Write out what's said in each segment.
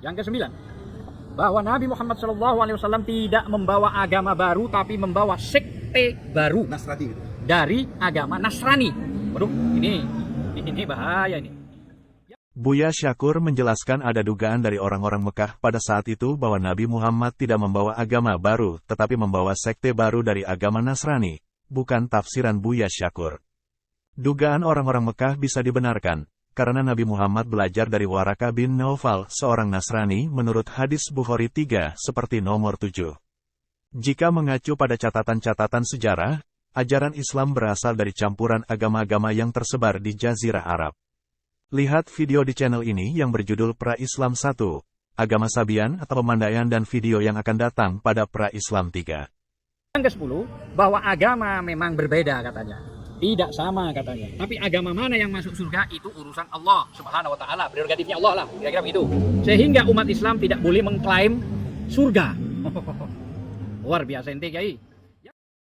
Yang ke-9, bahwa Nabi Muhammad SAW tidak membawa agama baru, tapi membawa sekte baru Nasrani gitu. dari agama Nasrani. Waduh, ini bahaya ini. Buya Syakur menjelaskan ada dugaan dari orang-orang Mekah pada saat itu bahwa Nabi Muhammad tidak membawa agama baru, tetapi membawa sekte baru dari agama Nasrani, bukan tafsiran Buya Syakur. Dugaan orang-orang Mekah bisa dibenarkan, karena Nabi Muhammad belajar dari Waraka bin Naufal, seorang Nasrani, menurut hadis Bukhari 3 seperti nomor 7. Jika mengacu pada catatan-catatan sejarah, ajaran Islam berasal dari campuran agama-agama yang tersebar di Jazirah Arab. Lihat video di channel ini yang berjudul Pra-Islam 1, Agama Sabian atau Pemandaian, dan video yang akan datang pada Pra-Islam 3. Yang ke-10, bahwa agama memang berbeda katanya. Tidak sama katanya. Tapi agama mana yang masuk surga itu urusan Allah Subhanahu wa taala, prerogatifnya Allah lah, kira-kira begitu. Sehingga umat Islam tidak boleh mengklaim surga. Luar biasa ente, Kiai.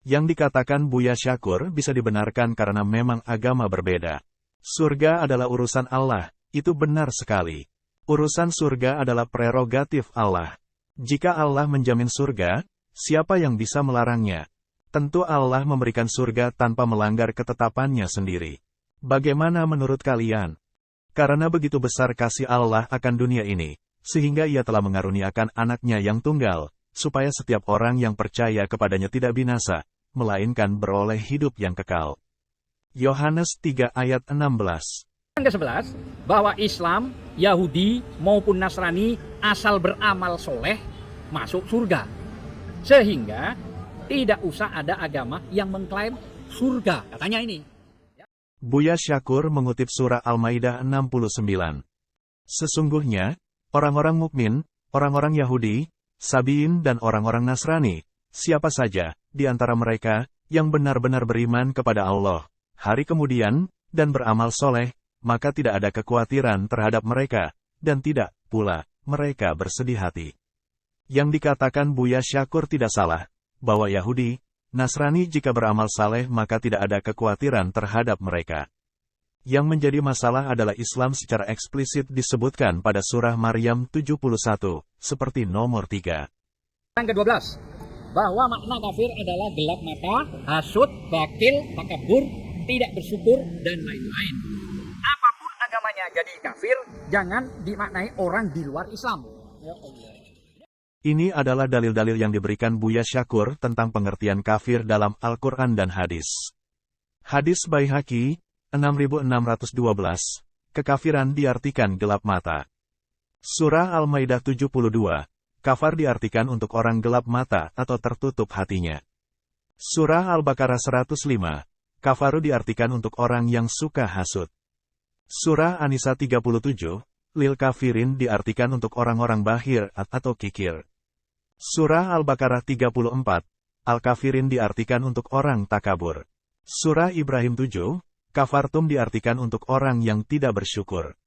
Yang dikatakan Buya Syakur bisa dibenarkan karena memang agama berbeda. Surga adalah urusan Allah, itu benar sekali. Urusan surga adalah prerogatif Allah. Jika Allah menjamin surga, siapa yang bisa melarangnya? Tentu Allah memberikan surga tanpa melanggar ketetapannya sendiri. Bagaimana menurut kalian? Karena begitu besar kasih Allah akan dunia ini, sehingga Ia telah mengaruniakan anaknya yang tunggal, supaya setiap orang yang percaya kepadanya tidak binasa, melainkan beroleh hidup yang kekal. Yohanes 3 ayat 16. Yang ke-11, bahwa Islam, Yahudi maupun Nasrani asal beramal soleh masuk surga. Sehingga tidak usah ada agama yang mengklaim surga, katanya ini. Buya Syakur mengutip surah Al-Maidah 69. Sesungguhnya, orang-orang mukmin, orang-orang Yahudi, Sabiin dan orang-orang Nasrani, siapa saja di antara mereka yang benar-benar beriman kepada Allah, hari kemudian, dan beramal soleh, maka tidak ada kekhawatiran terhadap mereka, dan tidak pula mereka bersedih hati. Yang dikatakan Buya Syakur tidak salah, bahwa Yahudi, Nasrani jika beramal saleh maka tidak ada kekhawatiran terhadap mereka. Yang menjadi masalah adalah Islam secara eksplisit disebutkan pada surah Maryam 71, seperti nomor 3. Yang ke-12, bahwa makna kafir adalah gelap mata, hasud, bakil, takabur, tidak bersyukur, dan lain-lain. Apapun agamanya jadi kafir, jangan dimaknai orang di luar Islam. Ya Allah. Ini adalah dalil-dalil yang diberikan Buya Syakur tentang pengertian kafir dalam Al-Quran dan hadis. Hadis Baihaqi 6612, kekafiran diartikan gelap mata. Surah Al-Maidah 72, kafar diartikan untuk orang gelap mata atau tertutup hatinya. Surah Al-Baqarah 105, kafaru diartikan untuk orang yang suka hasud. Surah An-Nisa 37, lil kafirin diartikan untuk orang-orang bahir atau kikir. Surah Al-Baqarah 34, al-kafirin diartikan untuk orang takabur. Surah Ibrahim 7, kafartum diartikan untuk orang yang tidak bersyukur.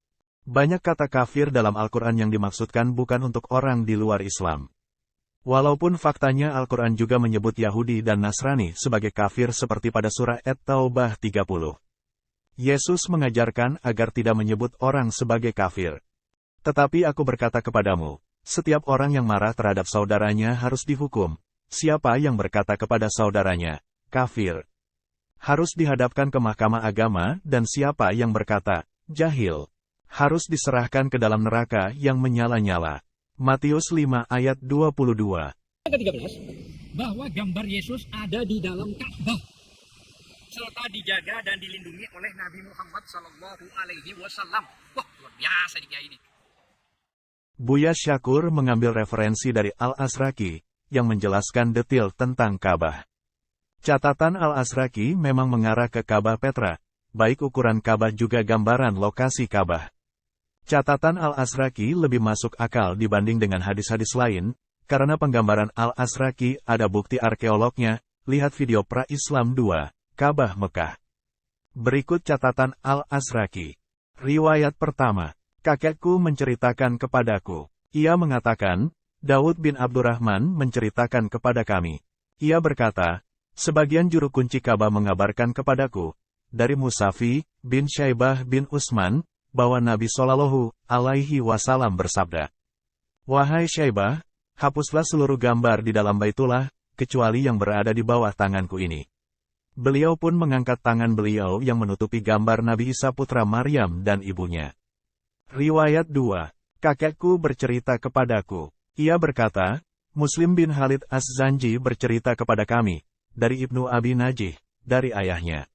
Banyak kata kafir dalam Al-Quran yang dimaksudkan bukan untuk orang di luar Islam. Walaupun faktanya Al-Quran juga menyebut Yahudi dan Nasrani sebagai kafir seperti pada surah At-Taubah 30. Yesus mengajarkan agar tidak menyebut orang sebagai kafir. Tetapi aku berkata kepadamu, setiap orang yang marah terhadap saudaranya harus dihukum. Siapa yang berkata kepada saudaranya, kafir, harus dihadapkan ke mahkamah agama, dan siapa yang berkata, jahil, harus diserahkan ke dalam neraka yang menyala-nyala. Matius 5 ayat 22. Yang ke-13, bahwa gambar Yesus ada di dalam Ka'bah, serta dijaga dan dilindungi oleh Nabi Muhammad SAW. Wah, luar biasa nih Kiai ini. Buya Syakur mengambil referensi dari Al-Azraqi, yang menjelaskan detail tentang Ka'bah. Catatan Al-Azraqi memang mengarah ke Ka'bah Petra, baik ukuran Ka'bah juga gambaran lokasi Ka'bah. Catatan Al-Azraqi lebih masuk akal dibanding dengan hadis-hadis lain, karena penggambaran Al-Azraqi ada bukti arkeolognya, lihat video Pra-Islam 2, Ka'bah Mekah. Berikut catatan Al-Azraqi. Riwayat pertama. Kakekku menceritakan kepadaku. Ia mengatakan, Daud bin Abdurrahman menceritakan kepada kami. Ia berkata, sebagian juru kunci Ka'bah mengabarkan kepadaku, dari Musafi bin Syaibah bin Utsman, bahwa Nabi Shallallahu Alaihi Wasallam bersabda, Wahai Syaibah, hapuslah seluruh gambar di dalam Baitullah, kecuali yang berada di bawah tanganku ini. Beliau pun mengangkat tangan beliau yang menutupi gambar Nabi Isa putra Maryam dan ibunya. Riwayat 2. Kakekku bercerita kepadaku. Ia berkata, Muslim bin Khalid Az-Zanji bercerita kepada kami, dari Ibnu Abi Najih, dari ayahnya.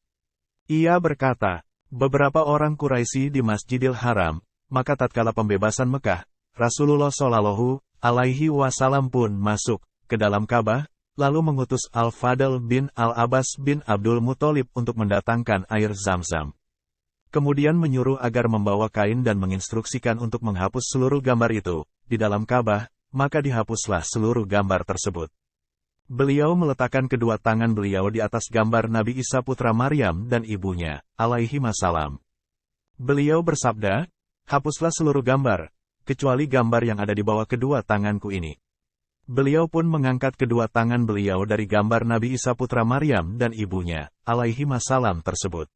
Ia berkata, beberapa orang Quraisy di Masjidil Haram, maka tatkala pembebasan Mekah, Rasulullah Shallallahu alaihi wasallam pun masuk ke dalam Ka'bah, lalu mengutus Al-Fadl bin Al-Abbas bin Abdul Muthalib untuk mendatangkan air Zam-Zam. Kemudian menyuruh agar membawa kain dan menginstruksikan untuk menghapus seluruh gambar itu di dalam Ka'bah, maka dihapuslah seluruh gambar tersebut. Beliau meletakkan kedua tangan beliau di atas gambar Nabi Isa putra Maryam dan ibunya, alaihi wasallam. Beliau bersabda, hapuslah seluruh gambar, kecuali gambar yang ada di bawah kedua tanganku ini. Beliau pun mengangkat kedua tangan beliau dari gambar Nabi Isa putra Maryam dan ibunya, alaihi wasallam tersebut.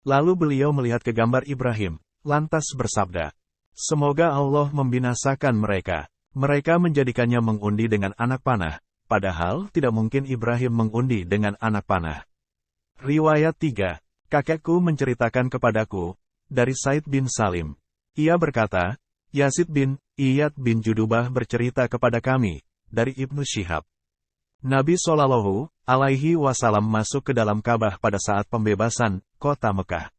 Lalu beliau melihat ke gambar Ibrahim, lantas bersabda, semoga Allah membinasakan mereka. Mereka menjadikannya mengundi dengan anak panah, padahal tidak mungkin Ibrahim mengundi dengan anak panah. Riwayat 3. Kakekku menceritakan kepadaku, dari Said bin Salim. Ia berkata, Yazid bin Iyad bin Judubah bercerita kepada kami, dari Ibnu Syihab. Nabi Shallallahu alaihi wasallam masuk ke dalam Ka'bah pada saat pembebasan kota Mekah.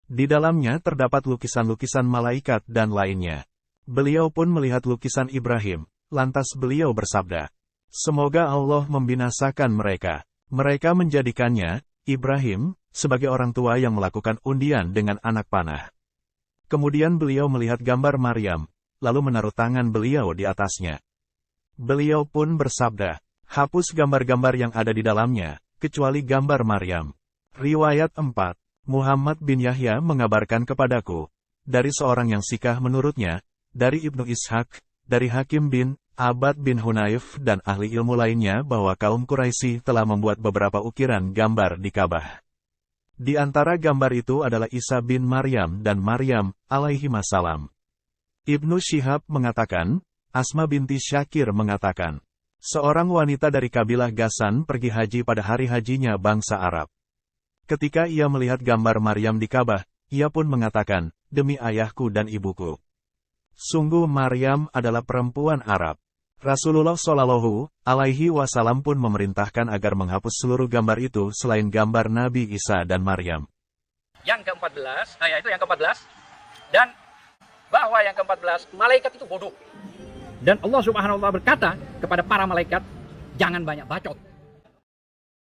Di dalamnya terdapat lukisan-lukisan malaikat dan lainnya. Beliau pun melihat lukisan Ibrahim, lantas beliau bersabda, semoga Allah membinasakan mereka. Mereka menjadikannya, Ibrahim, sebagai orang tua yang melakukan undian dengan anak panah. Kemudian beliau melihat gambar Maryam, lalu menaruh tangan beliau di atasnya. Beliau pun bersabda, hapus gambar-gambar yang ada di dalamnya, kecuali gambar Maryam. Riwayat 4. Muhammad bin Yahya mengabarkan kepadaku, dari seorang yang sikah menurutnya, dari Ibnu Ishaq, dari Hakim bin Abad bin Hunayf dan ahli ilmu lainnya bahwa kaum Quraisy telah membuat beberapa ukiran gambar di Ka'bah. Di antara gambar itu adalah Isa bin Maryam dan Maryam, alaihi wassalam. Ibnu Syihab mengatakan, Asma binti Syakir mengatakan, seorang wanita dari kabilah Ghassan pergi haji pada hari hajinya bangsa Arab. Ketika ia melihat gambar Maryam di Ka'bah, ia pun mengatakan, demi ayahku dan ibuku. Sungguh Maryam adalah perempuan Arab. Rasulullah Shallallahu alaihi wasallam pun memerintahkan agar menghapus seluruh gambar itu selain gambar Nabi Isa dan Maryam. Yang ke-14, yaitu yang ke-14, dan bahwa yang ke-14, malaikat itu bodoh. Dan Allah Subhanahu wa Ta'ala berkata kepada para malaikat, jangan banyak bacot.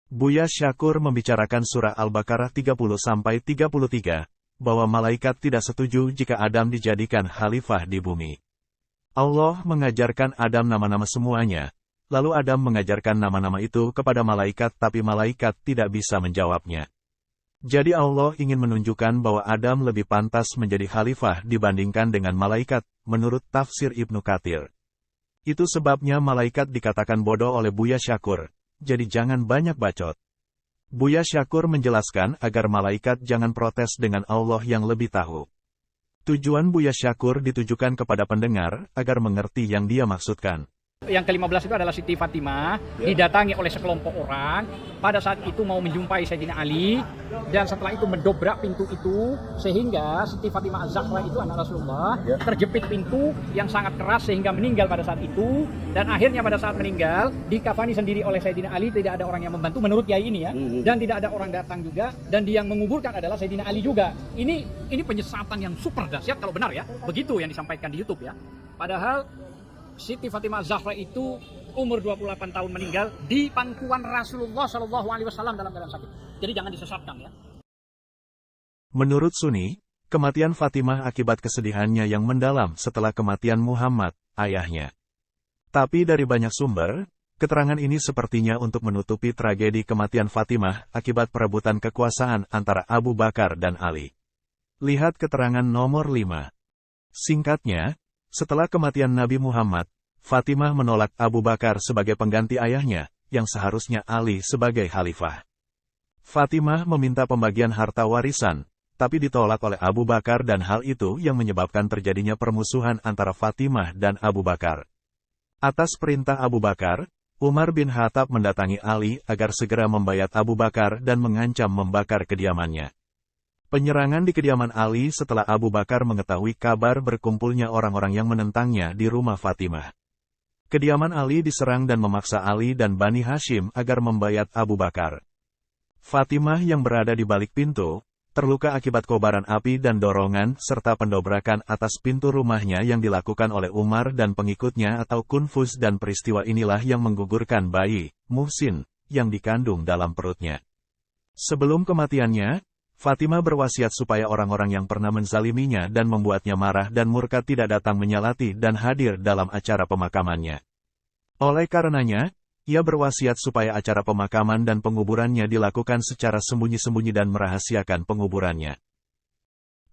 Buya Syakur membicarakan surah Al-Baqarah 30-33, bahwa malaikat tidak setuju jika Adam dijadikan khalifah di bumi. Allah mengajarkan Adam nama-nama semuanya, lalu Adam mengajarkan nama-nama itu kepada malaikat tapi malaikat tidak bisa menjawabnya. Jadi Allah ingin menunjukkan bahwa Adam lebih pantas menjadi khalifah dibandingkan dengan malaikat, menurut tafsir Ibnu Katsir. Itu sebabnya malaikat dikatakan bodoh oleh Buya Syakur, jadi jangan banyak bacot. Buya Syakur menjelaskan agar malaikat jangan protes dengan Allah yang lebih tahu. Tujuan Buya Syakur ditujukan kepada pendengar agar mengerti yang dia maksudkan. Yang ke-15 itu adalah Siti Fatimah, didatangi oleh sekelompok orang, pada saat itu mau menjumpai Sayyidina Ali, dan setelah itu mendobrak pintu itu, sehingga Siti Fatimah Az-Zahra itu anak Rasulullah, terjepit pintu yang sangat keras sehingga meninggal pada saat itu, dan akhirnya pada saat meninggal, dikafani sendiri oleh Sayyidina Ali, tidak ada orang yang membantu, menurut Yai ini ya, dan tidak ada orang datang juga, dan dia yang menguburkan adalah Sayyidina Ali juga. Ini penyesatan yang super dahsyat kalau benar ya, begitu yang disampaikan di YouTube ya. Padahal Siti Fatimah Zahra itu umur 28 tahun meninggal di pangkuan Rasulullah Shallallahu alaihi wasallam dalam keadaan sakit. Jadi jangan disesatkan ya. Menurut Sunni, kematian Fatimah akibat kesedihannya yang mendalam setelah kematian Muhammad, ayahnya. Tapi dari banyak sumber, keterangan ini sepertinya untuk menutupi tragedi kematian Fatimah akibat perebutan kekuasaan antara Abu Bakar dan Ali. Lihat keterangan nomor 5. Singkatnya, setelah kematian Nabi Muhammad, Fatimah menolak Abu Bakar sebagai pengganti ayahnya, yang seharusnya Ali sebagai khalifah. Fatimah meminta pembagian harta warisan, tapi ditolak oleh Abu Bakar dan hal itu yang menyebabkan terjadinya permusuhan antara Fatimah dan Abu Bakar. Atas perintah Abu Bakar, Umar bin Khattab mendatangi Ali agar segera membayat Abu Bakar dan mengancam membakar kediamannya. Penyerangan di kediaman Ali setelah Abu Bakar mengetahui kabar berkumpulnya orang-orang yang menentangnya di rumah Fatimah. Kediaman Ali diserang dan memaksa Ali dan Bani Hashim agar membayat Abu Bakar. Fatimah yang berada di balik pintu, terluka akibat kobaran api dan dorongan serta pendobrakan atas pintu rumahnya yang dilakukan oleh Umar dan pengikutnya atau Kunfuz, dan peristiwa inilah yang menggugurkan bayi, Muhsin, yang dikandung dalam perutnya. Sebelum kematiannya, Fatimah berwasiat supaya orang-orang yang pernah menzaliminya dan membuatnya marah dan murka tidak datang menyalati dan hadir dalam acara pemakamannya. Oleh karenanya, ia berwasiat supaya acara pemakaman dan penguburannya dilakukan secara sembunyi-sembunyi dan merahasiakan penguburannya.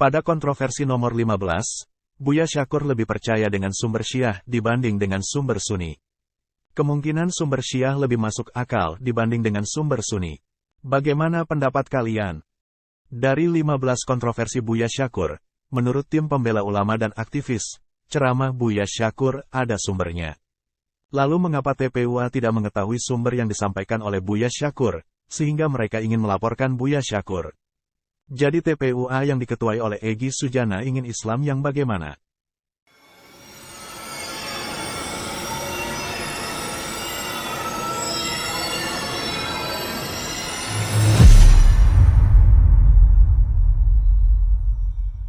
Pada kontroversi nomor 15, Buya Syakur lebih percaya dengan sumber Syiah dibanding dengan sumber Sunni. Kemungkinan sumber Syiah lebih masuk akal dibanding dengan sumber Sunni. Bagaimana pendapat kalian? Dari 15 kontroversi Buya Syakur, menurut tim pembela ulama dan aktivis, ceramah Buya Syakur ada sumbernya. Lalu mengapa TPUA tidak mengetahui sumber yang disampaikan oleh Buya Syakur, sehingga mereka ingin melaporkan Buya Syakur? Jadi TPUA yang diketuai oleh Egy Sujana ingin Islam yang bagaimana?